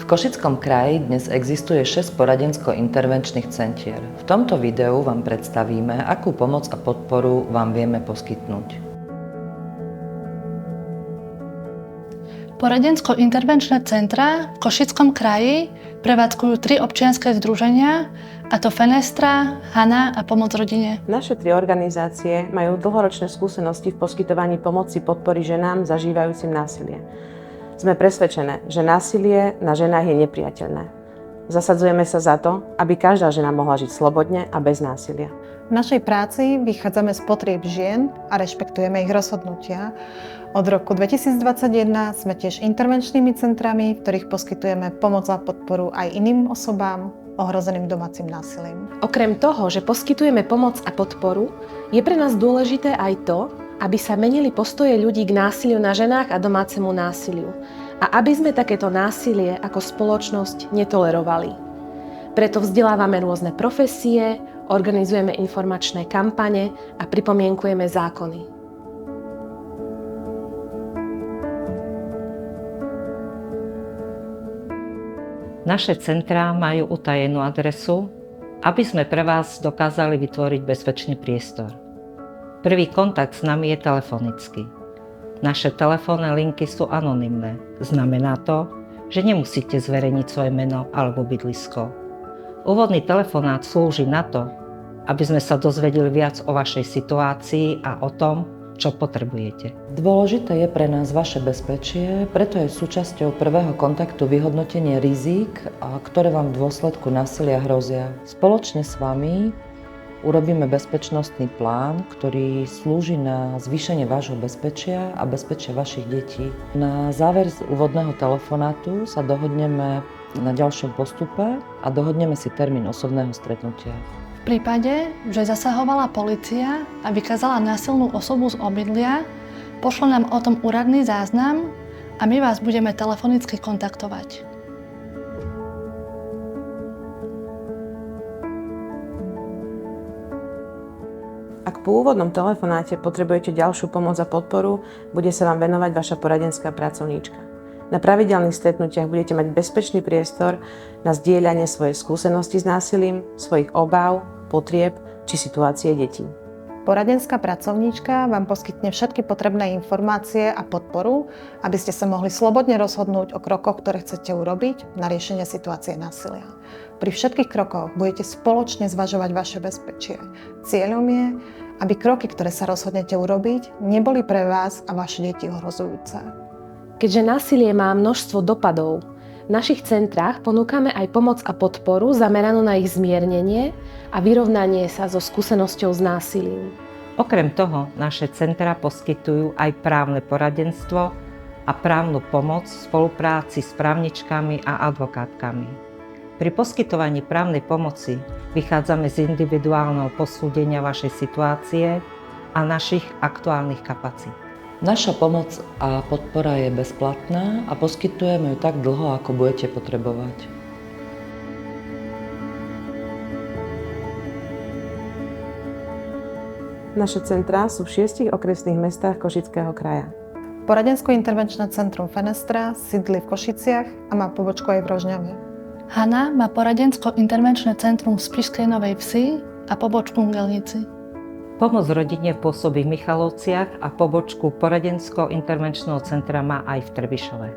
V Košickom kraji dnes existuje 6 poradensko-intervenčných centier. V tomto videu vám predstavíme, akú pomoc a podporu vám vieme poskytnúť. Poradensko-intervenčné centra v Košickom kraji prevádzkujú 3 občianske združenia, a to Fenestra, Hana a Pomoc rodine. Naše 3 organizácie majú dlhoročné skúsenosti v poskytovaní pomoci podpory ženám zažívajúcim násilie. Sme presvedčené, že násilie na ženách je nepriateľné. Zasadzujeme sa za to, aby každá žena mohla žiť slobodne a bez násilia. V našej práci vychádzame z potrieb žien a rešpektujeme ich rozhodnutia. Od roku 2021 sme tiež intervenčnými centrami, v ktorých poskytujeme pomoc a podporu aj iným osobám ohrozeným domácim násilím. Okrem toho, že poskytujeme pomoc a podporu, je pre nás dôležité aj to, aby sa menili postoje ľudí k násiliu na ženách a domácemu násiliu. A aby sme takéto násilie ako spoločnosť netolerovali. Preto vzdelávame rôzne profesie, organizujeme informačné kampane a pripomienkujeme zákony. Naše centrá majú utajenú adresu, aby sme pre vás dokázali vytvoriť bezpečný priestor. Prvý kontakt s nami je telefonický. Naše telefónne linky sú anonymné. Znamená to, že nemusíte zverejniť svoje meno alebo bydlisko. Úvodný telefonát slúži na to, aby sme sa dozvedeli viac o vašej situácii a o tom, čo potrebujete. Dôležité je pre nás vaše bezpečie, preto je súčasťou prvého kontaktu vyhodnotenie rizík, ktoré vám v dôsledku násilia hrozia. Spoločne s vami urobíme bezpečnostný plán, ktorý slúži na zvýšenie vášho bezpečia a bezpečia vašich detí. Na záver z úvodného telefonátu sa dohodneme na ďalšom postupe a dohodneme si termín osobného stretnutia. V prípade, že zasahovala polícia a vykázala násilnú osobu z obydlia, pošle nám o tom úradný záznam a my vás budeme telefonicky kontaktovať. Ak po úvodnom telefonáte potrebujete ďalšiu pomoc a podporu, bude sa vám venovať vaša poradenská pracovníčka. Na pravidelných stretnutiach budete mať bezpečný priestor na zdieľanie svojej skúsenosti s násilím, svojich obáv, potrieb či situácie detí. Poradenská pracovníčka vám poskytne všetky potrebné informácie a podporu, aby ste sa mohli slobodne rozhodnúť o krokoch, ktoré chcete urobiť na riešenie situácie násilia. Pri všetkých krokoch budete spoločne zvažovať vaše bezpečie. Cieľom je, aby kroky, ktoré sa rozhodnete urobiť, neboli pre vás a vaše deti ohrozujúce. Keďže násilie má množstvo dopadov, v našich centrách ponúkame aj pomoc a podporu zameranú na ich zmiernenie a vyrovnanie sa so skúsenosťou s násilím. Okrem toho, naše centrá poskytujú aj právne poradenstvo a právnu pomoc v spolupráci s právničkami a advokátkami. Pri poskytovaní právnej pomoci vychádzame z individuálneho posúdenia vašej situácie a našich aktuálnych kapacít. Naša pomoc a podpora je bezplatná a poskytujeme ju tak dlho, ako budete potrebovať. Naše centrá sú v 6 okresných mestách Košického kraja. Poradensko-intervenčné centrum Fenestra sídli v Košiciach a má pobočku aj v Rožňave. Hana má poradensko-intervenčné centrum v Spišskej Novej Vsi a pobočku v Gelnici. Pomoc rodine pôsobí v Michalovciach a pobočku poradensko-intervenčného centra má aj v Trebišove.